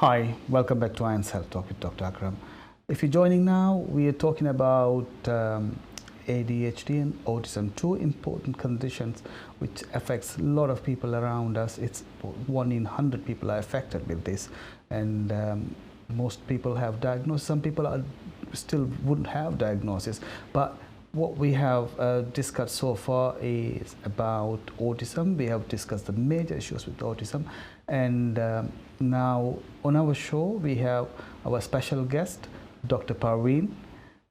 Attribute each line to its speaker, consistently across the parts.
Speaker 1: Hi, welcome back to Iron's Health Talk with Dr. Akram. If you're joining now, we are talking about ADHD and autism, two important conditions which affects a lot of people around us. It's 1 in 100 people are affected with this, and most people have diagnosis. Some people still wouldn't have diagnosis, but what we have discussed so far is about autism. We have discussed the major issues with autism, and now on our show we have our special guest, Dr. Parveen,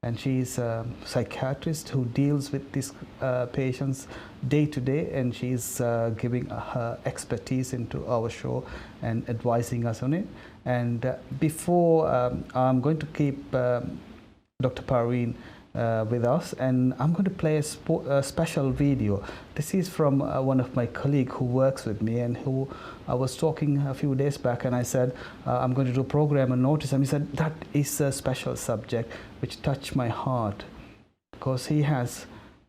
Speaker 1: and she's a psychiatrist who deals with these patients day to day, and she's giving her expertise into our show and advising us on it. And before I'm going to keep Dr. Parveen with us, and I'm going to play a special video. This is from one of my colleagues who works with me, and who I was talking a few days back, and I said I'm going to do a program on autism. He said that is a special subject which touched my heart, because he has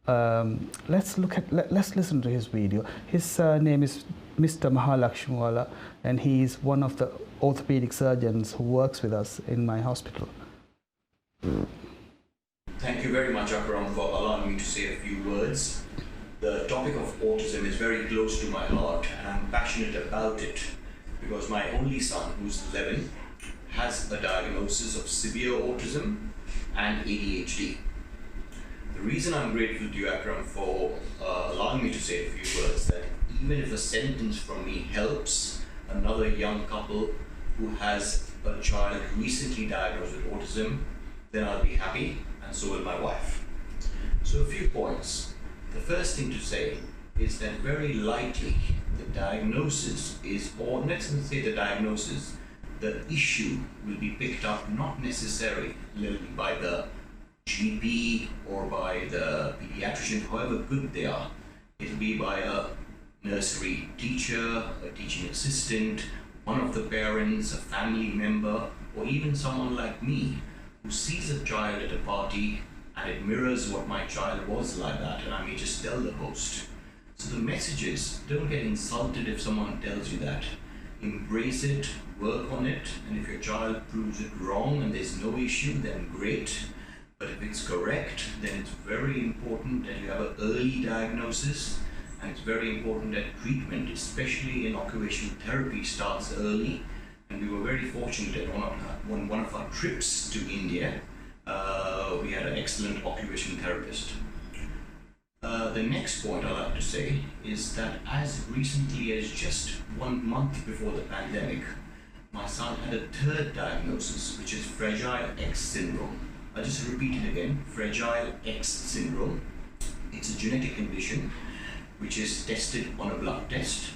Speaker 1: let's listen to his video. His name is Mr. Mahalakshmiwala, and he is one of the orthopedic surgeons who works with us in my hospital.
Speaker 2: Thank you very much, Akram, for allowing me to say a few words. The topic of autism is very close to my heart, and I'm passionate about it because my only son, who's 11, has a diagnosis of severe autism and ADHD. The reason I'm grateful to you, Akram, for allowing me to say a few words, that even if a sentence from me helps another young couple who has a child recently diagnosed with autism, then I'll be happy, and so will my wife. So a few points. The first thing to say is that very likely the diagnosis is, or let's not say the diagnosis, the issue will be picked up not necessarily by the GP or by the pediatrician, however good they are. It'll be by a nursery teacher, a teaching assistant, one of the parents, a family member, or even someone like me who sees a child at a party and it mirrors what my child was like that, and I may just tell the host. So the message is, don't get insulted if someone tells you that. Embrace it, work on it, and if your child proves it wrong and there's no issue, then great. But if it's correct, then it's very important that you have an early diagnosis, and it's very important that treatment, especially in occupational therapy, starts early. And we were very fortunate on one of our trips to India. We had an excellent occupational therapist. The next point I'd like to say is that as recently as just 1 month before the pandemic, my son had a third diagnosis, which is Fragile X syndrome. I'll just repeat it again, Fragile X syndrome. It's a genetic condition which is tested on a blood test.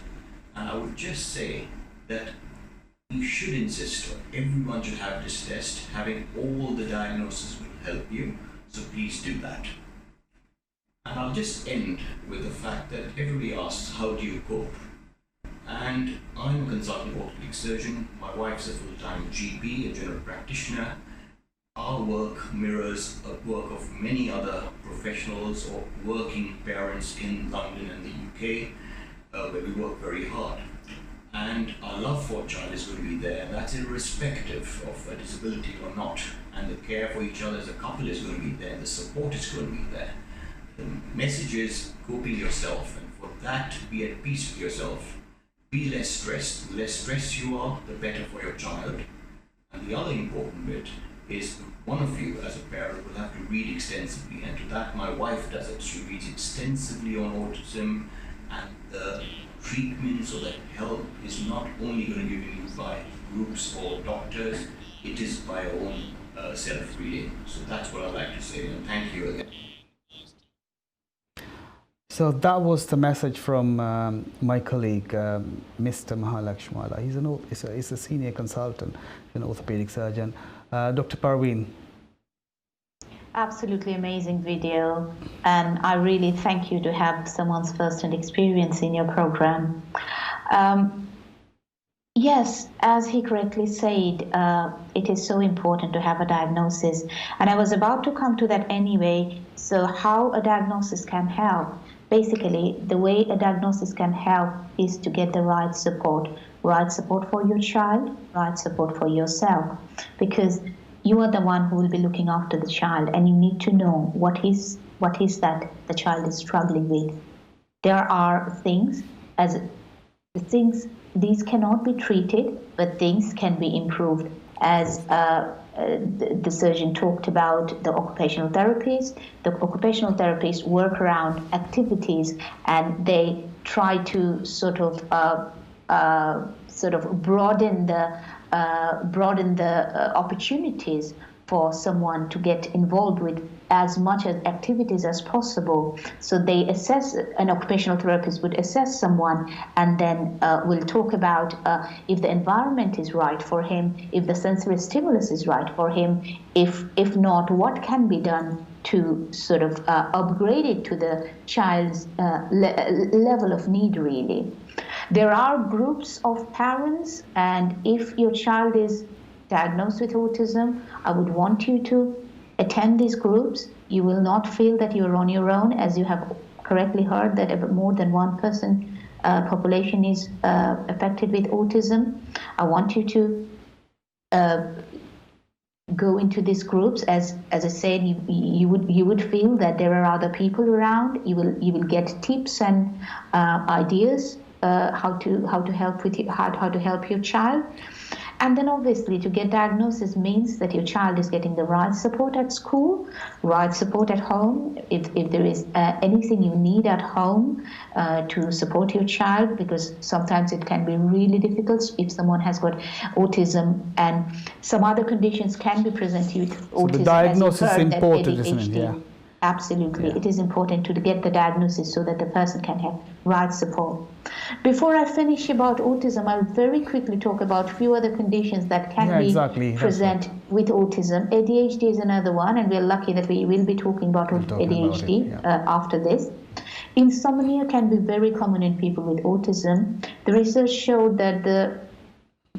Speaker 2: And I would just say that you should insist, or everyone should have this test. Having all the diagnosis will help you, so please do that. And I'll just end with the fact that everybody asks, how do you cope? And I'm a consultant orthopedic surgeon, my wife's a full-time GP, a general practitioner. Our work mirrors a work of many other professionals or working parents in London and the UK, where we work very hard. And our love for a child is going to be there, and that's irrespective of a disability or not. And the care for each other as a couple is going to be there, and the support is going to be there. The message is coping yourself, and for that, be at peace with yourself. Be less stressed. The less stressed you are, the better for your child. And the other important bit is one of you as a parent will have to read extensively, and to that my wife does it. She reads extensively on autism, and the treatments or that help is not only going to be given by groups or doctors, it is by your own self-reading. So that's what I'd like to say, and thank you again.
Speaker 1: So that was the message from my colleague, Mr. Mahalakshmiwala. He's a senior consultant, an orthopedic surgeon. Dr. Parveen.
Speaker 3: Absolutely amazing video, and I really thank you to have someone's first-hand experience in your program. Yes, as he correctly said, it is so important to have a diagnosis, and I was about to come to that anyway. So how a diagnosis can help? Basically, the way a diagnosis can help is to get the right support right support for your child, right support for yourself, because you are the one who will be looking after the child, and you need to know what is that the child is struggling with. There are things, as the things, these cannot be treated, but things can be improved. As the surgeon talked about the occupational therapists work around activities, and they try to sort of broaden the opportunities for someone to get involved with as much as activities as possible. So they assess, an occupational therapist would assess someone, and then will talk about if the environment is right for him, if the sensory stimulus is right for him, if not, what can be done to sort of upgrade it to the child's level of need, really. There are groups of parents, and if your child is diagnosed with autism, I would want you to attend these groups. You will not feel that you're on your own, as you have correctly heard that more than 1% population is affected with autism. I want you to go into these groups. As I said, you would feel that there are other people around. You will get tips and ideas how to help with how to help your child. And then obviously to get diagnosis means that your child is getting the right support at school, right support at home. If there is anything you need at home to support your child, because sometimes it can be really difficult if someone has got autism, and some other conditions can be presented with autism.
Speaker 1: So the diagnosis is important, isn't it? Yeah.
Speaker 3: Absolutely.
Speaker 1: Yeah.
Speaker 3: It is important to get the diagnosis so that the person can have right support. Before I finish about autism, I'll very quickly talk about a few other conditions that can be present with autism. ADHD is another one, and we're lucky that we will be talking about ADHD after this. Insomnia can be very common in people with autism. The research showed that the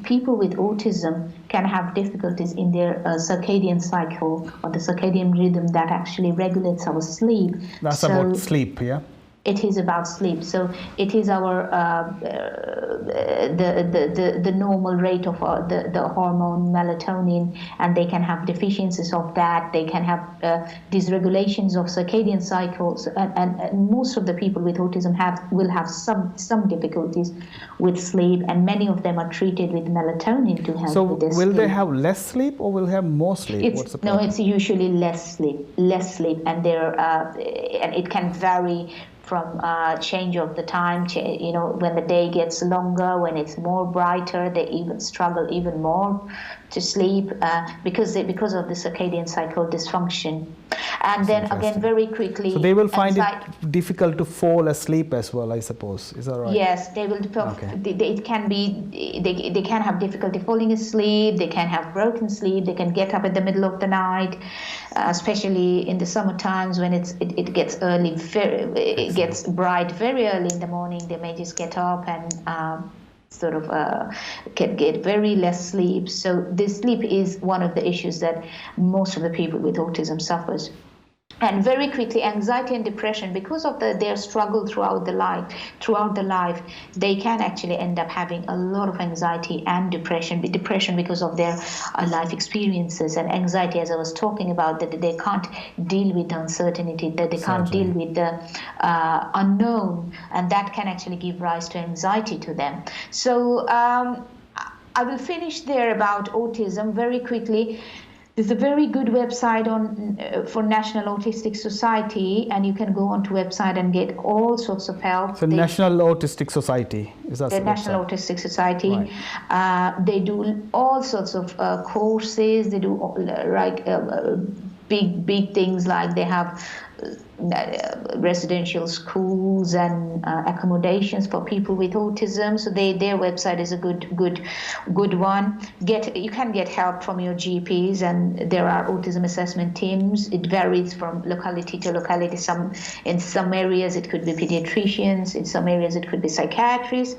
Speaker 3: people with autism can have difficulties in their circadian cycle, or the circadian rhythm that actually regulates our sleep.
Speaker 1: That's about sleep, yeah?
Speaker 3: It is about sleep. So it is our the normal rate of the hormone melatonin, and they can have deficiencies of that. They can have dysregulations of circadian cycles, and most of the people with autism will have some difficulties with sleep, and many of them are treated with melatonin to help with their sleep.
Speaker 1: So will they have less sleep or will they have more sleep? What's the problem?
Speaker 3: No, it's usually less sleep, and and it can vary from change of the time, when the day gets longer, when it's more brighter, they even struggle even more to sleep because of the circadian cycle dysfunction. And then again, very quickly,
Speaker 1: so they will find it difficult to fall asleep as well, I suppose. Is that right?
Speaker 3: Yes, they will. It can be. They can have difficulty falling asleep. They can have broken sleep. They can get up in the middle of the night, especially in the summer times when it gets early. It gets bright very early in the morning. They may just get up and can get very less sleep. So this sleep is one of the issues that most of the people with autism suffers. And very quickly, anxiety and depression, because of their struggle throughout the life, they can actually end up having a lot of anxiety and depression because of their life experiences, and anxiety, as I was talking about, that they can't deal with the uncertainty, that they can't deal with the unknown, and that can actually give rise to anxiety to them. So I will finish there about autism very quickly. There's a very good website for National Autistic Society, and you can go onto website and get all sorts of help.
Speaker 1: So National Autistic Society, is that the
Speaker 3: National Autistic Society?
Speaker 1: Right.
Speaker 3: They do all sorts of courses. They do big things, like they have residential schools and accommodations for people with autism. So their website is a good one. You can get help from your GPs, and there are autism assessment teams. It varies from locality to locality. In some areas it could be pediatricians, in some areas it could be psychiatrists.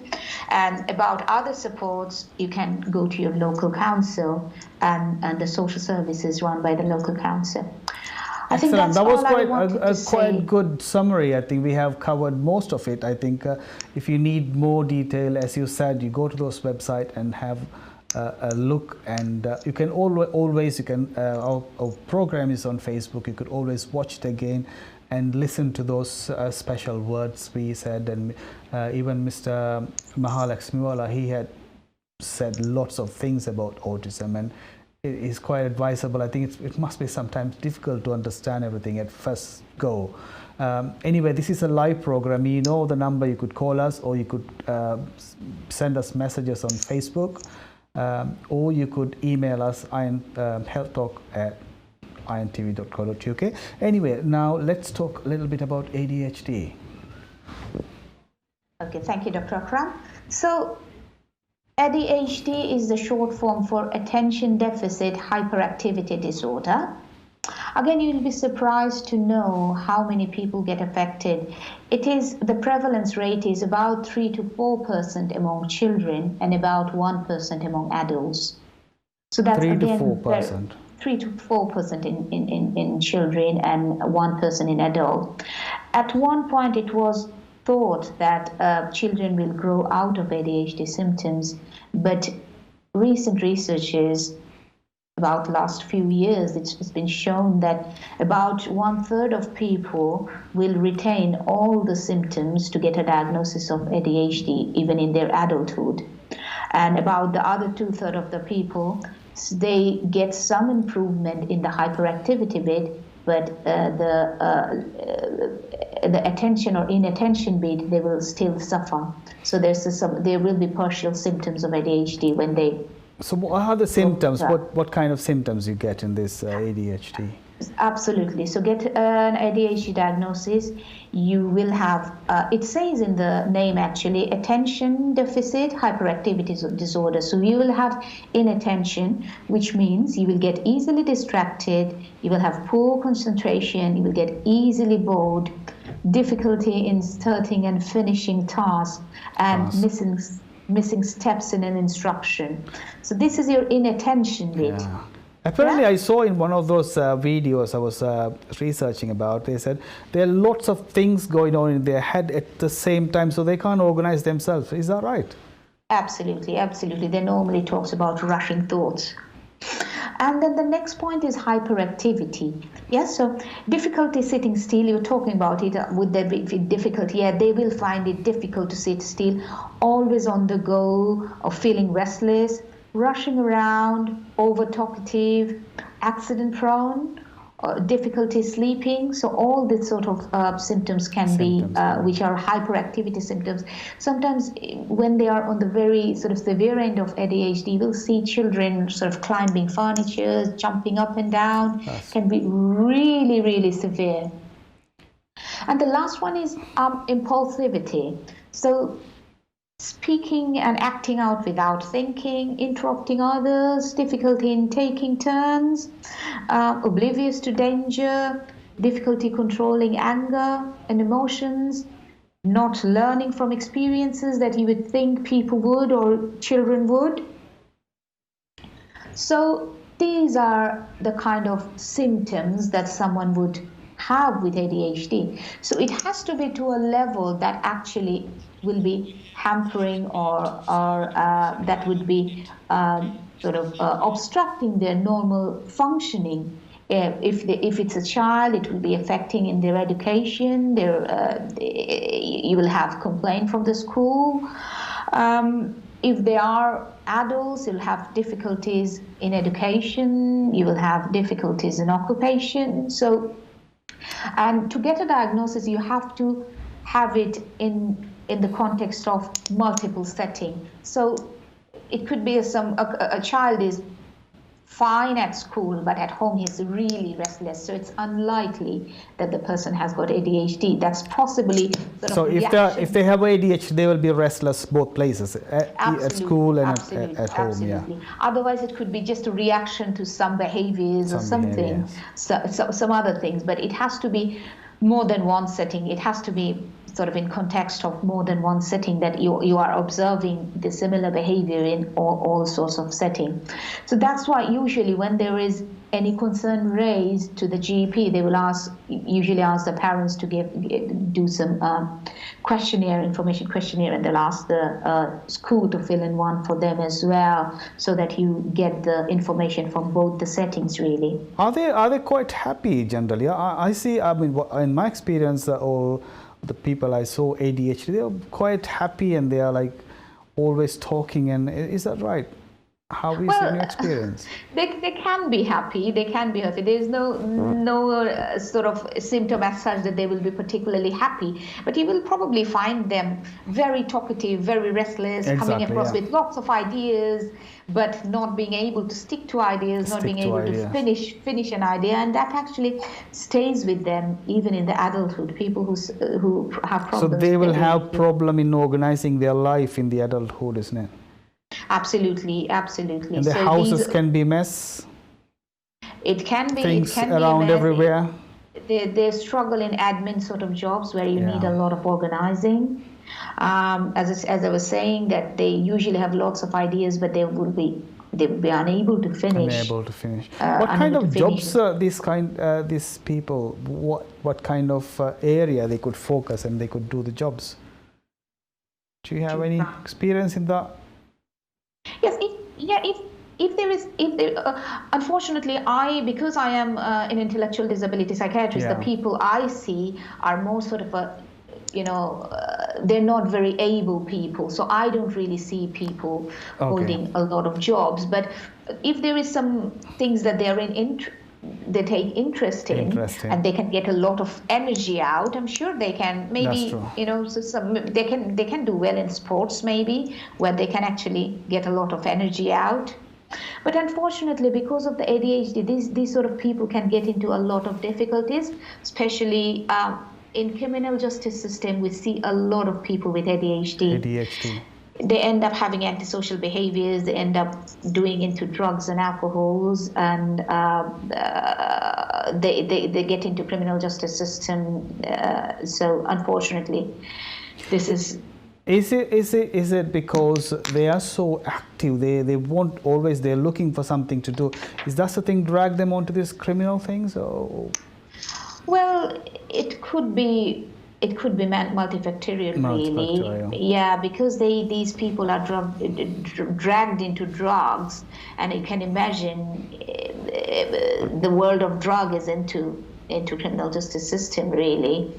Speaker 3: And about other supports, you can go to your local council and the social services run by the local council. I think
Speaker 1: Excellent.
Speaker 3: that's
Speaker 1: That was
Speaker 3: all I wanted to say.
Speaker 1: quite good summary. I think we have covered most of it. I think if you need more detail, as you said, you go to those websites and have a look, and you can always our program is on Facebook. You could always watch it again and listen to those special words we said, and even Mr. Mahalakshmiwala, he had said lots of things about autism, and it is quite advisable. I think it must be sometimes difficult to understand everything at first go. Anyway, this is a live program. You know the number, you could call us, or you could send us messages on Facebook, or you could email us healthtalk@intv.co.uk. Anyway, now let's talk a little bit about ADHD.
Speaker 3: Okay, thank you, Dr. Akram. So ADHD is the short form for Attention Deficit Hyperactivity Disorder. Again, you'll be surprised to know how many people get affected. The prevalence rate is about 3 to 4% among children and about 1% among adults. So that's
Speaker 1: 3
Speaker 3: again,
Speaker 1: to 4%.
Speaker 3: 3 to 4% in children and 1% in adults. At one point, it was thought that children will grow out of ADHD symptoms, but recent researches about last few years, it's been shown that about 1/3 of people will retain all the symptoms to get a diagnosis of ADHD even in their adulthood, and about the other 2/3 of the people, they get some improvement in the hyperactivity bit, but the attention or inattention bit, they will still suffer. So there will be partial symptoms of ADHD when they.
Speaker 1: So what are the symptoms? What kind of symptoms you get in this ADHD?
Speaker 3: Absolutely. So get an ADHD diagnosis. You will have, it says in the name actually, Attention Deficit Hyperactivity Disorder. So you will have inattention, which means you will get easily distracted, you will have poor concentration, you will get easily bored, difficulty in starting and finishing tasks, and missing steps in an instruction. So this is your inattention bit.
Speaker 1: Yeah. Apparently, I saw in one of those videos I was researching about, they said there are lots of things going on in their head at the same time, so they can't organize themselves. Is that right?
Speaker 3: Absolutely, absolutely. They normally talks about rushing thoughts. And then the next point is hyperactivity. Yes, so difficulty sitting still, you're talking about it, would there be difficulty? Yeah, they will find it difficult to sit still, always on the go, or feeling restless, rushing around, over talkative, accident prone, difficulty sleeping. So all these sort of symptoms can be, which are hyperactivity symptoms. Sometimes when they are on the very sort of severe end of ADHD, we'll see children sort of climbing furniture, jumping up and down, can be really, really severe. And the last one is impulsivity. So speaking and acting out without thinking, interrupting others, difficulty in taking turns, oblivious to danger, difficulty controlling anger and emotions, not learning from experiences that you would think people would or children would. So these are the kind of symptoms that someone would have with ADHD. So it has to be to a level that actually will be hampering or that would be sort of obstructing their normal functioning. If it's a child, it will be affecting in their education. You will have complaint from the school. If they are adults, you'll have difficulties in education. You will have difficulties in occupation. So, and to get a diagnosis, you have to have it in the context of multiple setting. So it could be a child is fine at school, but at home he's really restless. So it's unlikely that the person has got ADHD. That's possibly
Speaker 1: so if they have ADHD, they will be restless both places, at school and at home.
Speaker 3: Absolutely.
Speaker 1: Yeah.
Speaker 3: Otherwise, it could be just a reaction to some behaviors or something, some other things. But it has to be more than one setting. It has to be sort of in context of more than one setting, that you are observing the similar behavior in all sorts of settings. So that's why usually when there is any concern raised to the GP, they will usually ask the parents to do some information questionnaire, and they'll ask the school to fill in one for them as well, so that you get the information from both the settings really.
Speaker 1: Are they quite happy generally? I see, I mean, in my experience, all the people I saw ADHD, they are quite happy and they are like always talking, and is that right? How is your experience?
Speaker 3: They can be happy. They can be happy. There is no sort of symptom as such that they will be particularly happy. But you will probably find them very talkative, very restless, coming across with lots of ideas, but not being able to stick to ideas, not being able to finish an idea, and that actually stays with them even in the adulthood. People who have problems.
Speaker 1: So they will have problem in organizing their life in the adulthood, isn't it?
Speaker 3: Absolutely.
Speaker 1: And the houses can be mess.
Speaker 3: It can be.
Speaker 1: Things around everywhere.
Speaker 3: They struggle in admin sort of jobs where you need a lot of organizing. As I was saying, that they usually have lots of ideas, but they will be unable to finish.
Speaker 1: What kind of jobs these people? What kind of area they could focus and they could do the jobs? Do you have any experience in that?
Speaker 3: Yes, unfortunately, because I am an intellectual disability psychiatrist, the people I see are more sort of they're not very able people. So I don't really see people holding a lot of jobs. But if there is some things that they take interest in, and they can get a lot of energy out, I'm sure they can maybe they can do well in sports, maybe, where they can actually get a lot of energy out. But unfortunately, because of the ADHD, these sort of people can get into a lot of difficulties, especially in criminal justice system. We see a lot of people with ADHD. They end up having antisocial behaviors. They end up doing into drugs and alcohols, and they get into criminal justice system. So unfortunately, this is.
Speaker 1: Is it because they are so active? They want always. They're looking for something to do. Is that the thing drag them onto these criminal things? Or?
Speaker 3: Well, it could be multifactorial, really. Yeah, because these people are dragged into drugs, and you can imagine the world of drug is into criminal justice system, really.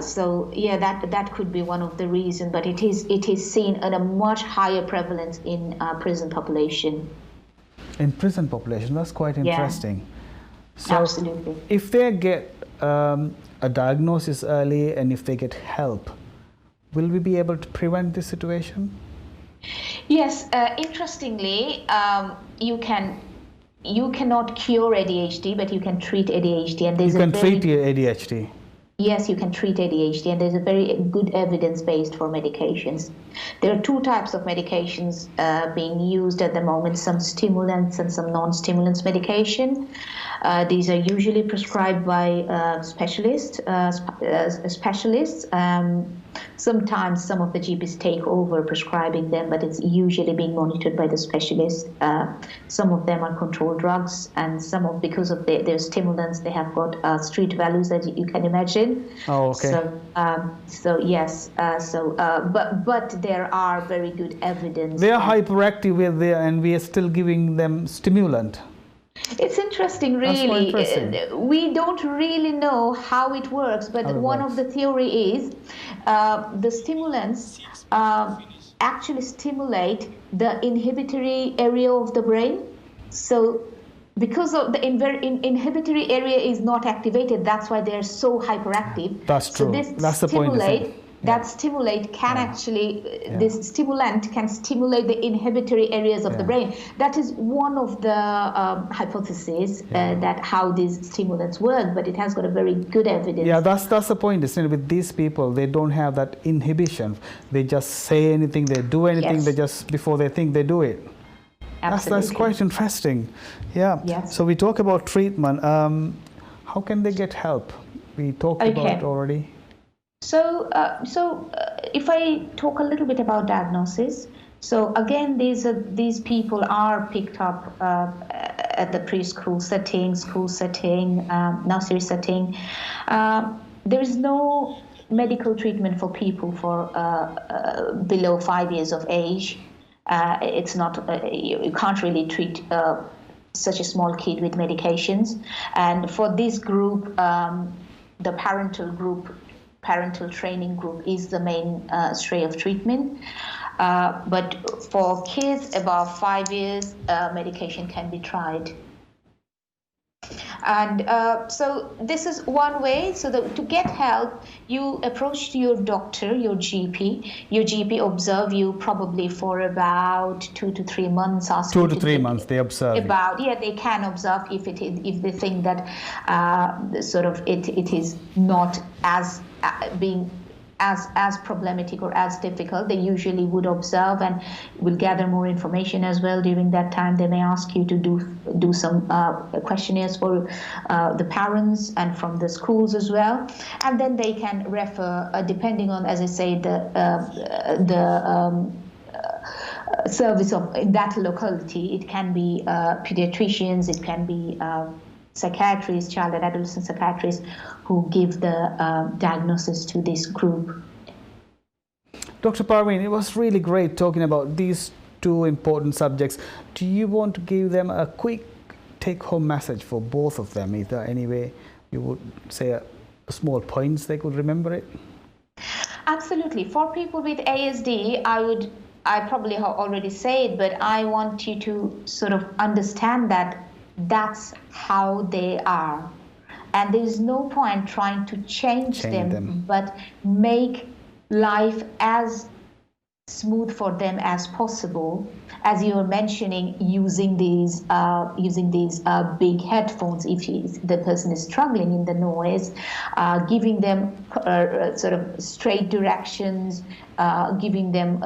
Speaker 3: So yeah, that could be one of the reasons, but it is seen at a much higher prevalence in prison population.
Speaker 1: In prison population, that's quite interesting. So
Speaker 3: absolutely.
Speaker 1: If they get a diagnosis early, and if they get help, will we be able to prevent this situation?
Speaker 3: Yes, interestingly, you cannot cure ADHD, but you can treat ADHD, and
Speaker 1: you can treat ADHD.
Speaker 3: Yes, you can treat ADHD, and there's a very good evidence based for medications. There are two types of medications being used at the moment, some stimulants and some non-stimulants medication. These are usually prescribed by specialists. Sometimes some of the GPs take over prescribing them, but it's usually being monitored by the specialist. Some of them are controlled drugs, and because of their stimulants, they have got street values that you can imagine.
Speaker 1: Oh, okay.
Speaker 3: But there are very good evidence.
Speaker 1: They are hyperactive and we are still giving them stimulant.
Speaker 3: It's interesting, really. We don't really know how it works, but one of the theory is the stimulants actually stimulate the inhibitory area of the brain. So because of the inhibitory area is not activated, that's why they're so hyperactive.
Speaker 1: That's true.
Speaker 3: So
Speaker 1: that's the point.
Speaker 3: This stimulant can stimulate the inhibitory areas of the brain. That is one of the hypotheses that how these stimulants work, but it has got a very good evidence.
Speaker 1: Yeah, that's the point, isn't it? With these people, they don't have that inhibition. They just say anything, they do anything, they just, before they think, they do it. That's quite interesting. Yeah.
Speaker 3: Yes.
Speaker 1: So we talk about treatment. How can they get help? We talked about it already.
Speaker 3: If I talk a little bit about diagnosis, so again, these people are picked up at the preschool setting, school setting, nursery setting. There is no medical treatment for people for below 5 years of age. It's not, you can't really treat such a small kid with medications. And for this group, the parental training group is the main stray of treatment. But for kids above 5 years, medication can be tried. And so this is one way. So to get help, you approach to your doctor, your GP. Your GP observe you probably for about 2 to 3 months.
Speaker 1: 2 to 3 months they observe.
Speaker 3: They can observe if they think that it is not as being as problematic or as difficult. They usually would observe and will gather more information as well. During that time, they may ask you to do some questionnaires for the parents and from the schools as well, and then they can refer, depending on, as I say, the service of in that locality. It can be pediatricians, it can be psychiatrists, child and adolescent psychiatrists, who give the diagnosis to this group.
Speaker 1: Dr. Parveen, it was really great talking about these two important subjects. Do you want to give them a quick take-home message for both of them? Is there any way you would say a small points they could remember it?
Speaker 3: Absolutely. For people with ASD, I probably have already said, but I want you to sort of understand that that's how they are. And there's no point trying to change them, but make life as smooth for them as possible. As you were mentioning, using these big headphones if the person is struggling in the noise, giving them sort of straight directions, giving them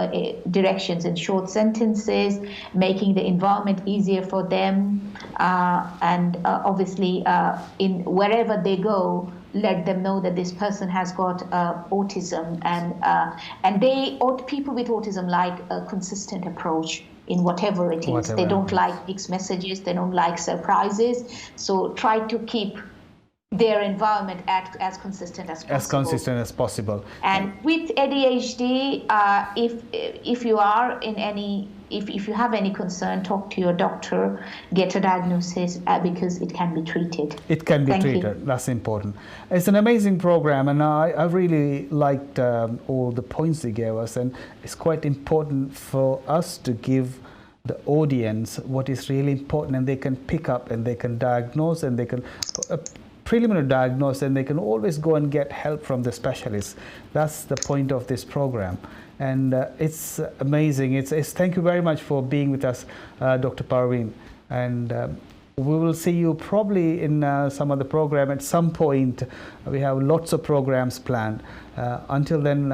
Speaker 3: directions in short sentences, making the environment easier for them, and obviously in wherever they go, let them know that this person has got autism, and people with autism like a consistent approach in whatever it is. They don't like mixed messages, they don't like surprises, so try to keep their environment as consistent as possible.
Speaker 1: As consistent as possible.
Speaker 3: And with ADHD, if you are in any, if you have any concern, talk to your doctor, get a diagnosis, because it can be treated.
Speaker 1: It can be treated. That's important. It's an amazing program, and I really liked all the points they gave us, and it's quite important for us to give the audience what is really important, and they can pick up and they can diagnose and they can preliminary diagnose, and they can always go and get help from the specialists. That's the point of this program, and it's amazing. It's thank you very much for being with us, Dr. Parveen, and we will see you probably in some other program at some point. We have lots of programs planned. Until then,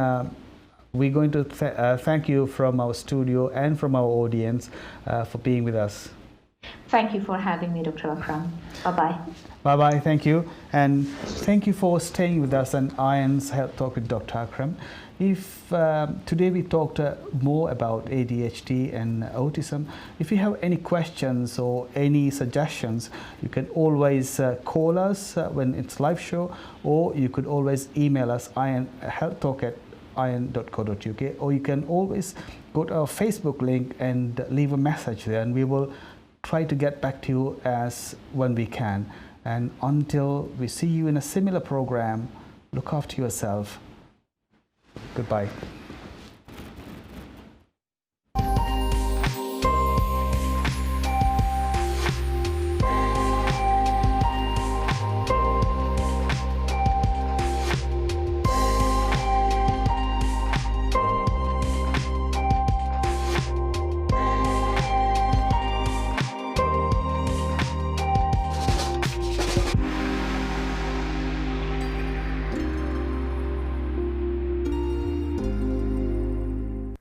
Speaker 1: we're going to thank you from our studio and from our audience for being with us.
Speaker 3: Thank you for having me, Dr. Akram. Bye-bye.
Speaker 1: Bye-bye, thank you. And thank you for staying with us on Iron's Health Talk with Dr. Akram. If today we talked more about ADHD and autism, if you have any questions or any suggestions, you can always call us when it's live show, or you could always email us healthtalk@iron.co.uk, or you can always go to our Facebook link and leave a message there, and we will try to get back to you as when we can. And until we see you in a similar program, look after yourself. Goodbye.